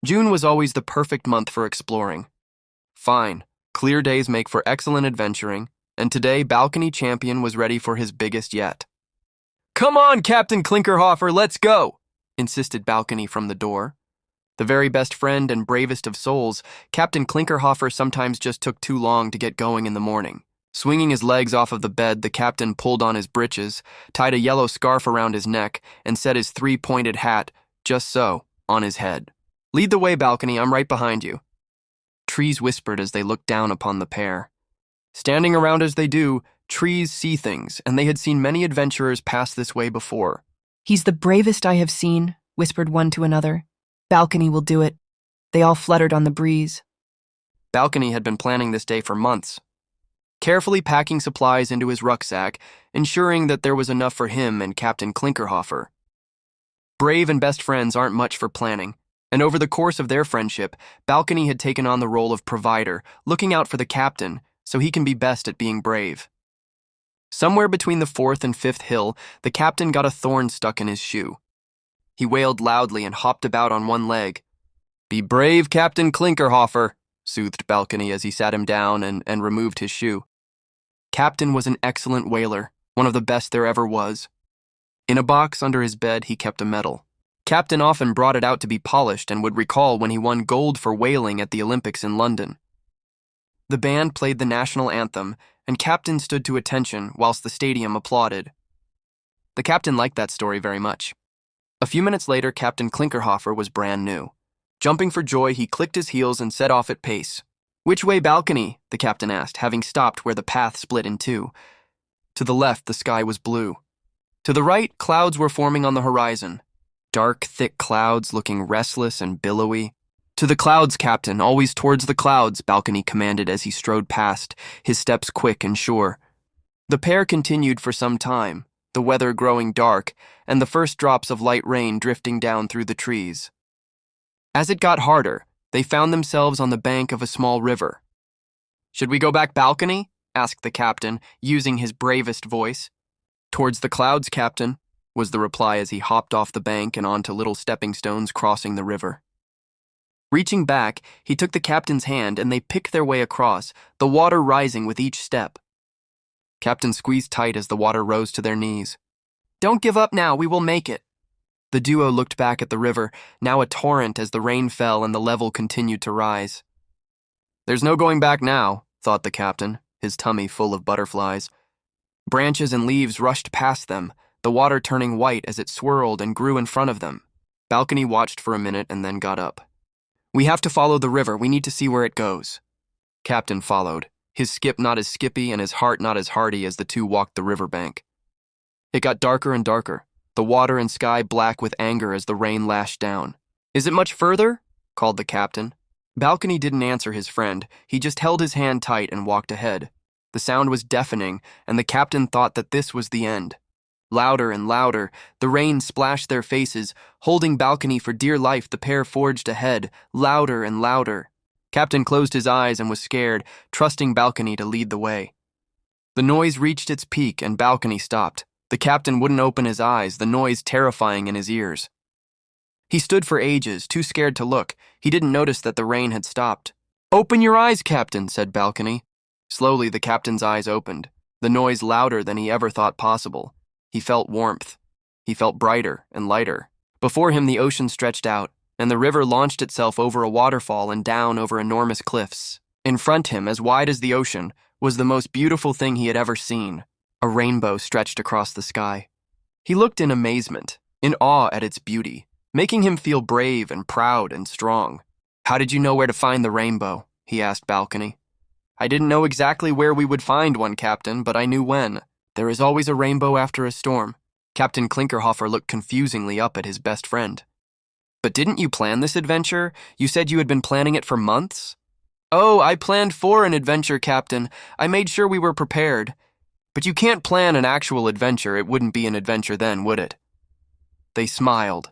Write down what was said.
June was always the perfect month for exploring. Fine, clear days make for excellent adventuring, and today Balcony Champion was ready for his biggest yet. "Come on, Captain Klinkerhofer, let's go!" insisted Balcony from the door. The very best friend and bravest of souls, Captain Klinkerhofer sometimes just took too long to get going in the morning. Swinging his legs off of the bed, the captain pulled on his breeches, tied a yellow scarf around his neck, and set his three-pointed hat, just so, on his head. "Lead the way, Balcony, I'm right behind you." Trees whispered as they looked down upon the pair. Standing around as they do, trees see things, and they had seen many adventurers pass this way before. "He's the bravest I have seen," whispered one to another. "Balcony will do it." They all fluttered on the breeze. Balcony had been planning this day for months, carefully packing supplies into his rucksack, ensuring that there was enough for him and Captain Klinkerhofer. Brave and best friends aren't much for planning, and over the course of their friendship, Balcony had taken on the role of provider, looking out for the captain so he can be best at being brave. Somewhere between the 4th and 5th hill, the captain got a thorn stuck in his shoe. He wailed loudly and hopped about on one leg. "Be brave, Captain Klinkerhofer," soothed Balcony as he sat him down and removed his shoe. Captain was an excellent whaler, one of the best there ever was. In a box under his bed, he kept a medal. Captain often brought it out to be polished and would recall when he won gold for whaling at the Olympics in London. The band played the national anthem, and Captain stood to attention whilst the stadium applauded. The captain liked that story very much. A few minutes later, Captain Klinkerhofer was brand new. Jumping for joy, he clicked his heels and set off at pace. "Which way, Balcony?" the captain asked, having stopped where the path split in two. To the left, the sky was blue. To the right, clouds were forming on the horizon. Dark, thick clouds looking restless and billowy. "To the clouds, Captain, always towards the clouds," Balcony commanded as he strode past, his steps quick and sure. The pair continued for some time, the weather growing dark, and the first drops of light rain drifting down through the trees. As it got harder, they found themselves on the bank of a small river. "Should we go back, Balcony?" asked the captain, using his bravest voice. "Towards the clouds, Captain," was the reply as he hopped off the bank and onto little stepping stones crossing the river. Reaching back, he took the captain's hand and they picked their way across, the water rising with each step. Captain squeezed tight as the water rose to their knees. "Don't give up now, we will make it." The duo looked back at the river, now a torrent as the rain fell and the level continued to rise. "There's no going back now," thought the captain, his tummy full of butterflies. Branches and leaves rushed past them, the water turning white as it swirled and grew in front of them. Balcony watched for a minute and then got up. "We have to follow the river, we need to see where it goes." Captain followed, his skip not as skippy and his heart not as hearty as the two walked the riverbank. It got darker and darker, the water and sky black with anger as the rain lashed down. "Is it much further?" called the captain. Balcony didn't answer his friend, he just held his hand tight and walked ahead. The sound was deafening, and the captain thought that this was the end. Louder and louder, the rain splashed their faces. Holding Balcony for dear life, the pair forged ahead, louder and louder. Captain closed his eyes and was scared, trusting Balcony to lead the way. The noise reached its peak and Balcony stopped. The captain wouldn't open his eyes, the noise terrifying in his ears. He stood for ages, too scared to look. He didn't notice that the rain had stopped. "Open your eyes, Captain," said Balcony. Slowly, the captain's eyes opened, the noise louder than he ever thought possible. He felt warmth. He felt brighter and lighter. Before him, the ocean stretched out, and the river launched itself over a waterfall and down over enormous cliffs. In front him, as wide as the ocean, was the most beautiful thing he had ever seen. A rainbow stretched across the sky. He looked in amazement, in awe at its beauty, making him feel brave and proud and strong. "How did you know where to find the rainbow?" he asked Balcony. "I didn't know exactly where we would find one, Captain, but I knew when. There is always a rainbow after a storm." Captain Klinkerhofer looked confusingly up at his best friend. "But didn't you plan this adventure? You said you had been planning it for months?" "Oh, I planned for an adventure, Captain. I made sure we were prepared. But you can't plan an actual adventure. It wouldn't be an adventure then, would it?" They smiled,